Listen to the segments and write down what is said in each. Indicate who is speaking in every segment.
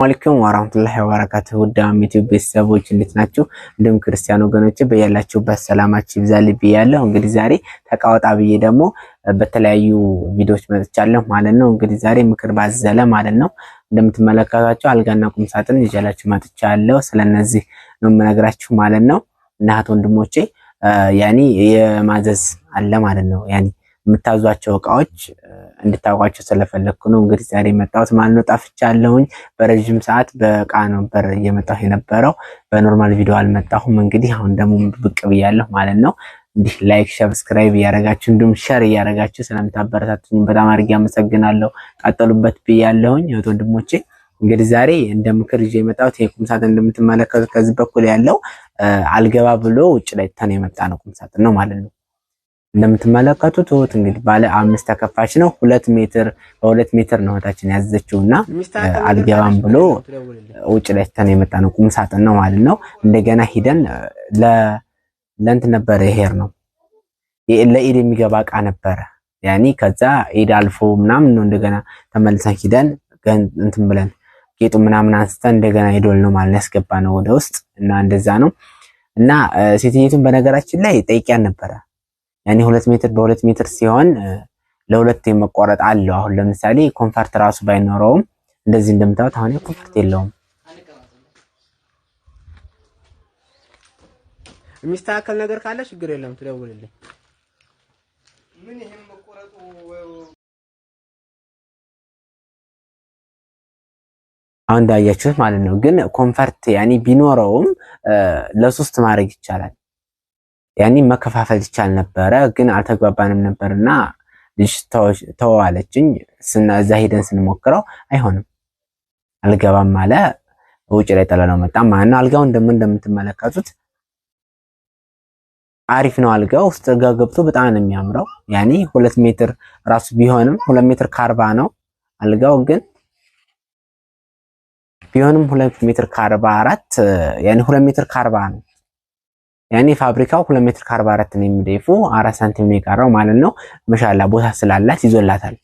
Speaker 1: አለይኩም ወራህመቱላሂ ወበረካቱሁ ውዳም ዩቲዩብ ቤተሰቦች እንዴት ናችሁ? እንደም ክርስቲያን ወገኖች በያላችሁበት ሰላማችሁ ይብዛልኝ ብያለሁ። እንግዲህ ዛሬ ተቃወጣ ብዬ ደግሞ በተለያዩ ቪዲዮዎች መጥቻለሁ ማለት ነው። እንግዲህ ዛሬ ምክር ባዘለ ማለት ነው እንደምትመለከቷቸው አልጋና ቁም ሳጥን ይዤላችሁ መጥቻለሁ። ስለነዚህ ነው የምነግራችሁ ማለት ነው። እናት ወንድሞቼ ያኒ የማዘዝ አለ ማለት ነው። ያኒ የምታዟቸው እቃዎች እንድታውቋቸው ስለፈለኩ ነው እንግዲህ ዛሬ መጣሁት ማለት ነው። ጠፍቻለሁኝ በረጅም ሰዓት በእቃ ነበር እየመጣሁ የነበረው በኖርማል ቪዲዮ አልመጣሁም። እንግዲህ አሁን ደግሞ ብቅ ብያለሁ ማለት ነው። እንዲህ ላይክ ሰብስክራይብ እያደረጋችሁ እንዲሁም ሼር እያደረጋችሁ ስለምታበረታቱኝ በጣም አድርጌ አመሰግናለሁ። ቀጥሉበት ብያለሁኝ እህት ወንድሞቼ። እንግዲህ ዛሬ እንደ ምክር ይዤ የመጣሁት የቁም ሳጥን እንደምትመለከቱት ከዚህ በኩል ያለው አልገባ ብሎ ውጭ ላይ ተን የመጣ ነው ቁም ሳጥን ነው ማለት ነው። እንደምትመለከቱት እንግዲህ ባለ 5 ተከፋች ነው። 2 ሜትር በ2 ሜትር ነው እህታችን ያዘችውና አልገባም ብሎ ውጭ ላይ ተን የመጣ ነው ቁም ሳጥን ነው ማለት ነው። እንደገና ሂደን ለእንት ነበር ይሄር ነው ለኢድ የሚገባ እቃ ነበረ ያኒ ከዛ ኢድ አልፎ ምናምን ነው እንደገና ተመልሰን ሂደን እንትን ብለን ጌጡ ምናምን አንስተን እንደገና ሄዶል ነው ማለት ያስገባ ነው ወደ ውስጥ እና እንደዛ ነው። እና ሴትየቱን በነገራችን ላይ ጠይቂያን ነበረ ያኒ 2 ሜትር በ2 ሜትር ሲሆን ለሁለት የመቆረጥ አለው። አሁን ለምሳሌ ኮንፈርት ራሱ ባይኖረውም እንደዚህ እንደምታዩት አሁን ኮንፈርት የለውም።
Speaker 2: የሚስተካከል ነገር ካለ ችግር የለም ትደውልልኝ። ምን ይሄን መቆረጡ
Speaker 1: አሁን እንዳያችሁት ማለት ነው። ግን ኮንፈርት ያኒ ቢኖረውም ለሶስት ማድረግ ይቻላል። ያኒ መከፋፈል ይቻል ነበረ ግን አልተግባባንም ነበርና ልጅ ተዋለችኝ እዛ ሄደን ስንሞክረው አይሆንም አልገባም አለ። ውጭ ላይ ጥለነው መጣ ማለት ነው። አልጋው እንደምትመለከቱት አሪፍ ነው። አልጋው ውስጥ ገብቶ በጣም ነው የሚያምረው። ያኒ 2 ሜትር ራሱ ቢሆንም 2 ሜትር ከ40 ነው አልጋው ግን ቢሆንም 2 ሜትር ከ44 ያኒ 2 ሜትር ከ40 ነው። ያኒ ፋብሪካው 2 ሜትር ከ44 ነው የሚደፉ 4 ሳንቲም ነው የቀረው ማለት ነው። ማሻአላ ቦታ ስላላት ይዞላታል።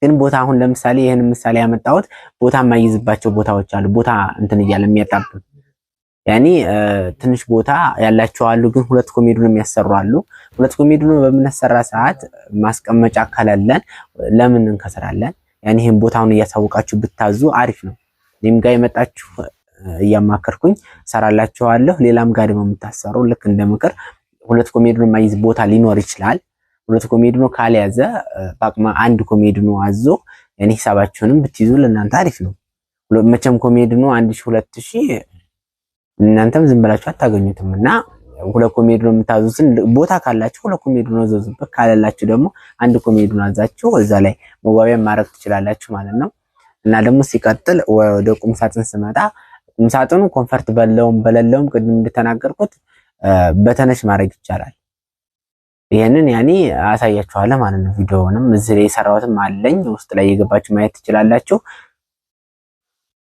Speaker 1: ግን ቦታ አሁን ለምሳሌ ይሄን ምሳሌ ያመጣሁት ቦታ የማይዝባቸው ቦታዎች አሉ። ቦታ እንትን እያለ የሚያጣብብ ያኒ ትንሽ ቦታ ያላቸው አሉ። ግን 2 ኮሜዲኖ የሚያሰሩ አሉ። 2 ኮሜዲኖ በምንሰራ ሰዓት ማስቀመጫ ካላለን ለምን እንከስራለን? ያኒ ይሄን ቦታውን እያሳወቃችሁ ብታዙ አሪፍ ነው። እኔም ጋር የመጣችሁ እያማከርኩኝ ሰራላችኋለሁ። ሌላም ጋር ደግሞ የምታሰሩ ልክ እንደ ምክር 2 ኮሜዲኖ የማይዝ ቦታ ሊኖር ይችላል። 2 ኮሜዲኖ ካልያዘ ባቅማ 1 ኮሜዲኖ አዞ ያኒ ሂሳባችሁንም ብትይዙ ለእናንተ አሪፍ ነው። መቼም ኮሜዲኖ 1000 2000 እናንተም ዝም ብላችሁ አታገኙትምና 2 ኮሜዲኖ የምታዙትን ቦታ ካላችሁ 2 ኮሜዲኖ ዘዙበት። ካላላችሁ ደግሞ 1 ኮሜዲኖ አዛችሁ እዛ ላይ መዋቢያ ማድረግ ትችላላችሁ ማለት ነው። እና ደግሞ ሲቀጥል ወደ ቁም ሳጥን ስመጣ ቁም ሳጥኑ ኮንፈርት በለለውም ቅድም እንደተናገርኩት በተነሽ ማድረግ ይቻላል። ይሄንን ያኒ አሳያችኋለሁ ማለት ነው። ቪዲዮውንም እዚህ ላይ የሰራሁትም አለኝ ውስጥ ላይ የገባችሁ ማየት ትችላላችሁ።